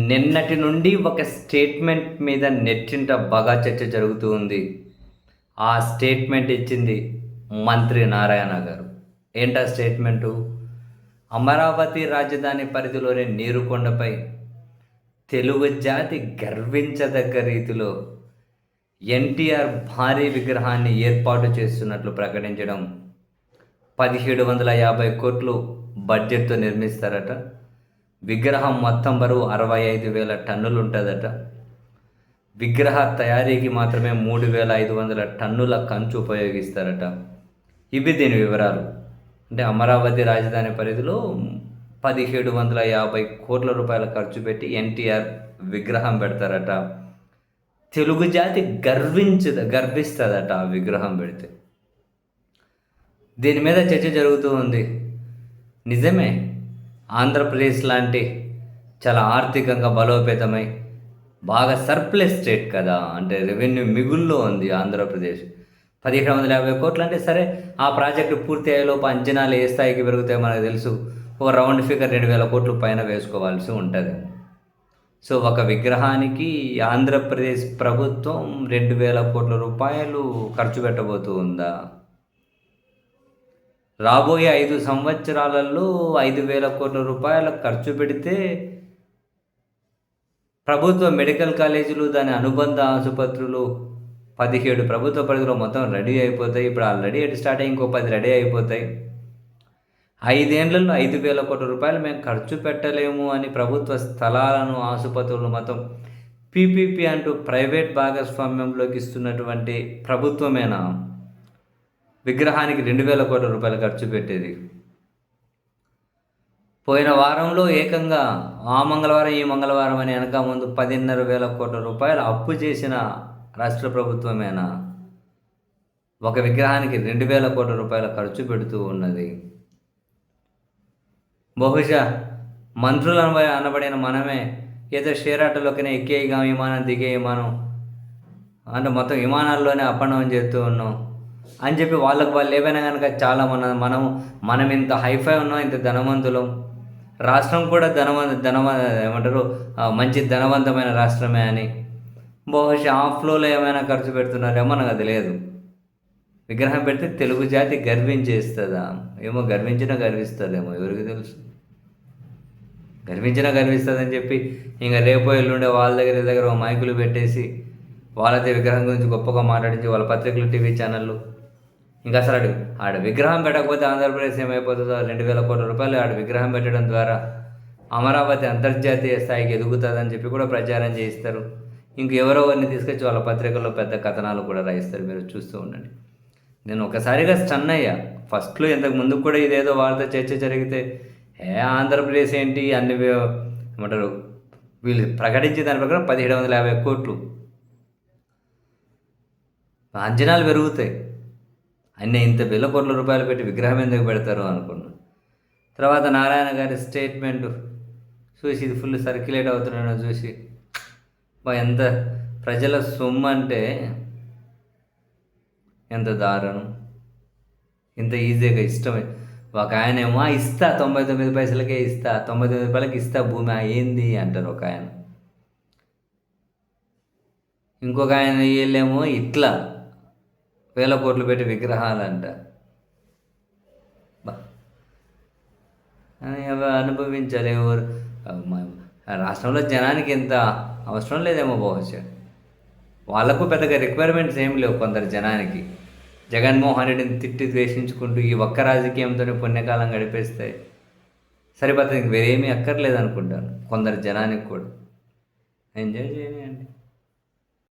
నిన్నటి నుండి ఒక స్టేట్మెంట్ మీద నెట్టింట బాగా చర్చ జరుగుతూ ఉంది. ఆ స్టేట్మెంట్ ఇచ్చింది మంత్రి నారాయణ గారు. ఏంటా స్టేట్మెంటు? అమరావతి రాజధాని పరిధిలోని నీరుకొండపై తెలుగు జాతి గర్వించదగ్గ రీతిలో ఎన్టీఆర్ భారీ విగ్రహాన్ని ఏర్పాటు చేస్తున్నట్లు ప్రకటించడం, 1750 కోట్లు బడ్జెట్తో నిర్మిస్తారట. విగ్రహం మొత్తం బరువు 65,000 టన్నులు ఉంటుందట. విగ్రహ తయారీకి మాత్రమే 3,500 టన్నుల కంచు ఉపయోగిస్తారట. ఇవి దీని వివరాలు. అంటే అమరావతి రాజధాని పరిధిలో 1750 కోట్ల రూపాయల ఖర్చు పెట్టి ఎన్టీఆర్ విగ్రహం పెడతారట. తెలుగు జాతి గర్విస్తుందట ఆ విగ్రహం పెడితే. దీని మీద చర్చ జరుగుతూ ఉంది. నిజమే, ఆంధ్రప్రదేశ్ లాంటి చాలా ఆర్థికంగా బలోపేతమై బాగా సర్ప్లస్ స్టేట్ కదా, అంటే రెవెన్యూ మిగుల్లో ఉంది ఆంధ్రప్రదేశ్. 1750 కోట్లు అంటే సరే, ఆ ప్రాజెక్టు పూర్తి అయ్యేలోపు అంచనాలు ఏ స్థాయికి పెరుగుతాయో మనకు తెలుసు. ఒక రౌండ్ ఫిగర్ 2,000 కోట్లు పైన వేసుకోవాల్సి ఉంటుంది. సో ఒక విగ్రహానికి ఆంధ్రప్రదేశ్ ప్రభుత్వం 2,000 కోట్ల రూపాయలు ఖర్చు పెట్టబోతూ ఉందా? రాబోయే 5 సంవత్సరాలలో 5,000 కోట్ల రూపాయల ఖర్చు పెడితే ప్రభుత్వ మెడికల్ కాలేజీలు, దాని అనుబంధ ఆసుపత్రులు 17 ప్రభుత్వ పరిధిలో మొత్తం రెడీ అయిపోతాయి. ఇప్పుడు ఆల్రెడీ స్టార్ట్ అయ్యి ఇంకో 10 రెడీ అయిపోతాయి. 5 ఏళ్లలో 5,000 కోట్ల రూపాయలు మేము ఖర్చు పెట్టలేము అని ప్రభుత్వ స్థలాలను, ఆసుపత్రులను మొత్తం పీపీపీ అంటూ ప్రైవేట్ భాగస్వామ్యంలోకి ఇస్తున్నటువంటి ప్రభుత్వమేనా విగ్రహానికి 2,000 కోట్ల రూపాయలు ఖర్చు పెట్టేది? పోయిన వారంలో ఏకంగా ఆ మంగళవారం ఈ మంగళవారం అని వెనక ముందు 10,500 కోట్ల రూపాయలు అప్పు చేసిన రాష్ట్ర ప్రభుత్వమేనా ఒక విగ్రహానికి 2,000 కోట్ల రూపాయల ఖర్చు పెడుతూ ఉన్నది? బహుశా మంత్రులు అనబడిన మనమే ఏదో షేర్ ఆటోలోకినే ఎక్కే విమానం, దిగే విమానం అంటే మొత్తం విమానాల్లోనే అప్ అండ్ డౌన్ చేస్తూ ఉన్నాం అని చెప్పి వాళ్ళు ఏమైనా కనుక చాలా మనం ఇంత హైఫై ఉన్నాం, ఇంత ధనవంతులం, రాష్ట్రం కూడా ఏమంటారు మంచి ధనవంతమైన రాష్ట్రమే అని బహుశా ఆ ఫ్లోలో ఏమైనా ఖర్చు పెడుతున్నారేమో నాకు అది లేదు. విగ్రహం పెడితే తెలుగు జాతి గర్వించేస్తుందా? ఏమో, గర్విస్తుందేమో, ఎవరికి తెలుసు. గర్విస్తుందని చెప్పి ఇంకా రేపో ఎల్లుండే వాళ్ళ దగ్గర మైకులు పెట్టేసి వాళ్ళైతే విగ్రహం గురించి గొప్పగా మాట్లాడించి వాళ్ళ పత్రికలు, టీవీ ఛానళ్ళు ఇంకా అసలు ఆడ విగ్రహం పెట్టకపోతే ఆంధ్రప్రదేశ్ ఏమైపోతుందో, 2,000 కోట్ల రూపాయలు ఆడ విగ్రహం పెట్టడం ద్వారా అమరావతి అంతర్జాతీయ స్థాయికి ఎదుగుతుందని చెప్పి కూడా ప్రచారం చేయిస్తారు. ఇంకెవరో వారిని తీసుకొచ్చి వాళ్ళ పత్రికల్లో పెద్ద కథనాలు కూడా రాయిస్తారు. మీరు చూస్తూ ఉండండి. నేను ఒకసారిగా స్టన్ అయ్యా. ఫస్ట్లో ఇంతకు ముందు కూడా ఇదేదో వార్త చర్చ జరిగితే ఆంధ్రప్రదేశ్ ఏంటి అన్ని ఏమంటారు వీళ్ళు ప్రకటించే దాని ప్రకారం 1750 కోట్లు అంచనాలు పెరుగుతాయి. అన్నీ ఇంత వేల కోట్ల రూపాయలు పెట్టి విగ్రహం ఎందుకు పెడతారు అనుకున్నాను. తర్వాత నారాయణ గారి స్టేట్మెంట్ చూసి ఇది ఫుల్ సర్క్యులేట్ అవుతున్నాను చూసి ఎంత ప్రజల సొమ్ము అంటే ఎంత దారుణం, ఇంత ఈజీగా ఇష్టమే. ఒక ఆయన ఏమో ఇస్తా 99 పైసలకే ఇస్తా, 99 రూపాయలకి ఇస్తా భూమి ఏంది అంటారు ఒక ఆయన. ఇంకొక ఆయన వీళ్ళేమో ఇట్లా 1,000 కోట్లు పెట్టి విగ్రహాలంట. అవి అనుభవించాలి ఎవరు? రాష్ట్రంలో జనానికి ఎంత అవసరం లేదేమో బహుశా. వాళ్ళకు పెద్దగా రిక్వైర్మెంట్స్ ఏం లేవు కొందరు జనానికి. జగన్మోహన్ రెడ్డిని తిట్టి ద్వేషించుకుంటూ ఈ ఒక్క రాజకీయంతోనే పుణ్యకాలం గడిపేస్తే సరిపోతుంది. ఇంక వేరేమీ అక్కర్లేదు అనుకుంటాను కొందరు జనానికి కూడా. ఎంజాయ్ చేయండి.